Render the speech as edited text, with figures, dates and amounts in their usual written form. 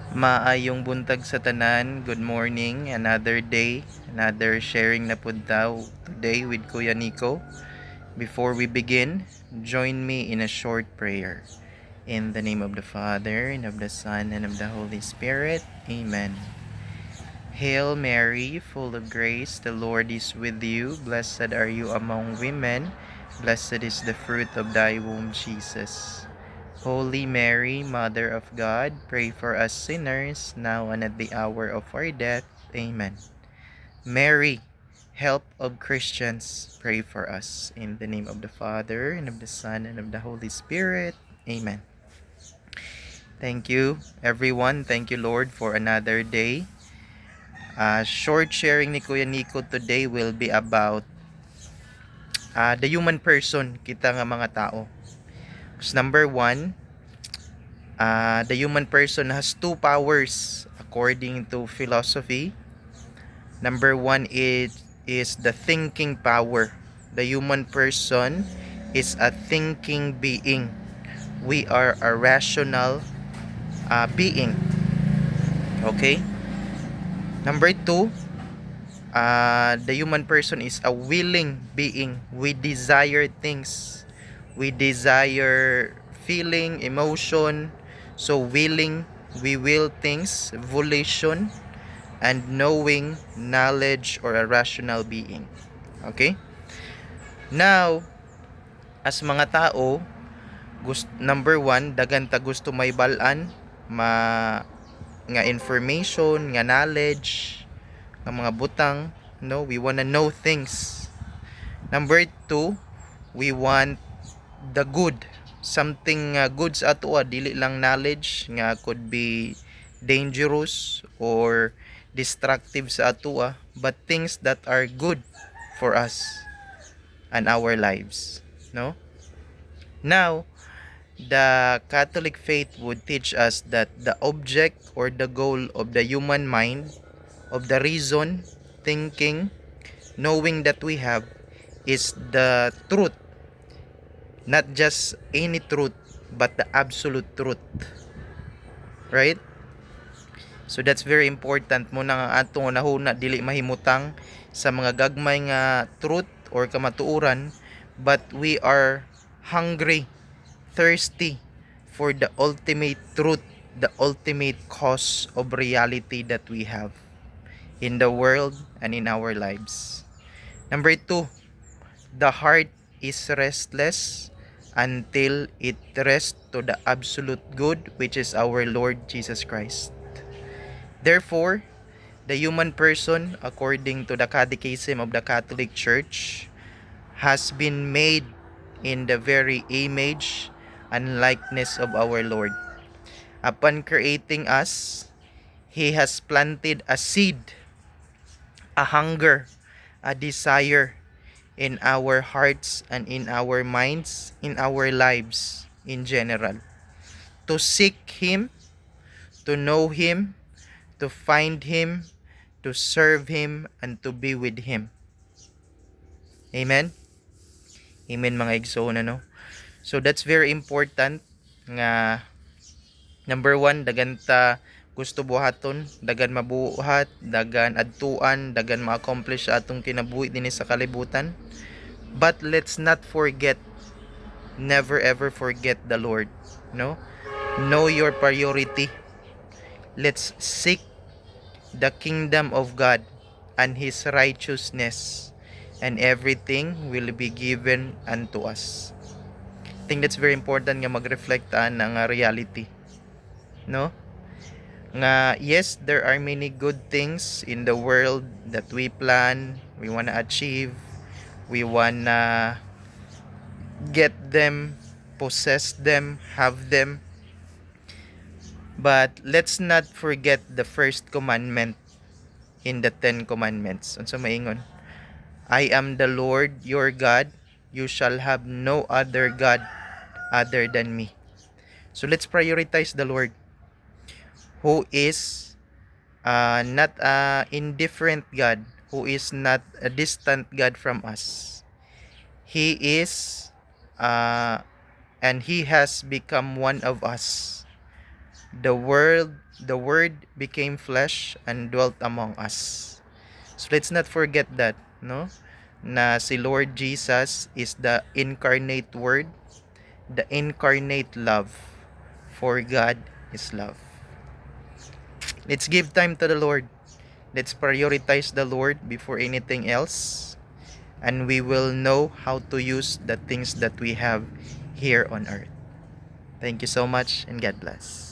Maayong buntag sa tanan. Good morning. Another day, another sharing na pud daw today with Kuya Nico. Before we begin, join me in a short prayer. In the name of the Father, and of the Son, and of the Holy Spirit. Amen. Hail Mary, full of grace, the Lord is with you. Blessed are you among women. Blessed is the fruit of thy womb, Jesus. Holy Mary, Mother of God, pray for us sinners, now and at the hour of our death. Amen. Mary, help of Christians, pray for us. In the name of the Father, and of the Son, and of the Holy Spirit. Amen. Thank you, everyone. Thank you, Lord, for another day. Short sharing ni Kuya Nico today will be about the human person, kita nga mga tao. Number one, the human person has two powers according to philosophy. Number one is the thinking power. The human person is a thinking being. We are a rational being. Okay? Number two, the human person is a willing being. We desire things. We desire feeling, emotion. So willing, we will things, volition, and knowing, knowledge, or a rational being. Okay? Now, as mga tao, number one, dagan ta gusto may balaan, nga information, nga knowledge, nga mga butang, no? We wanna know things. Number two, we want the good. Something good sa ato, dili lang knowledge nga could be dangerous or destructive sa ato, but things that are good for us and our lives, no? Now, the Catholic faith would teach us that the object or the goal of the human mind, of the reason, thinking, knowing that we have, is the truth. Not just any truth, but the absolute truth. Right? So that's very important. Muna nga atong nahuna dili mahimutang sa mga gagmay nga truth or kamatuoran, but we are hungry, thirsty for the ultimate truth, the ultimate cause of reality that we have in the world and in our lives. Number two, the heart is restless until it rests to the absolute good, which is our Lord Jesus Christ. Therefore, the human person, according to the Catechism of the Catholic Church, has been made in the very image and likeness of our Lord. Upon creating us, He has planted a seed, a hunger, a desire in our hearts and in our minds, in our lives in general. To seek Him, to know Him, to find Him, to serve Him, and to be with Him. Amen? Amen mga igsoon, no? So that's very important nga number one, dagan ta gusto buhaton, dagan mabuhat, dagan adtuan, dagan ma-accomplish sa atong kinabuhi dinhi sa kalibutan. But let's not forget, never ever forget the Lord, no? Know your priority. Let's seek the kingdom of God and His righteousness, and everything will be given unto us. I think that's very important nga mag-reflect ng reality, no? Nga yes, there are many good things in the world that we plan, we wanna achieve, we wanna get them, possess them, have them. But let's not forget the first commandment in the 10 commandments. Unsa maingon? I am the Lord your God. You shall have no other God other than me. So let's prioritize the Lord, who is not a indifferent God, who is not a distant God from us. He is and He has become one of us. The word became flesh and dwelt among us. So let's not forget that, no? Na si Lord Jesus is the incarnate word, the incarnate love. For God is love. Let's give time to the Lord. Let's prioritize the Lord before anything else, and we will know how to use the things that we have here on earth. Thank you so much, and God bless.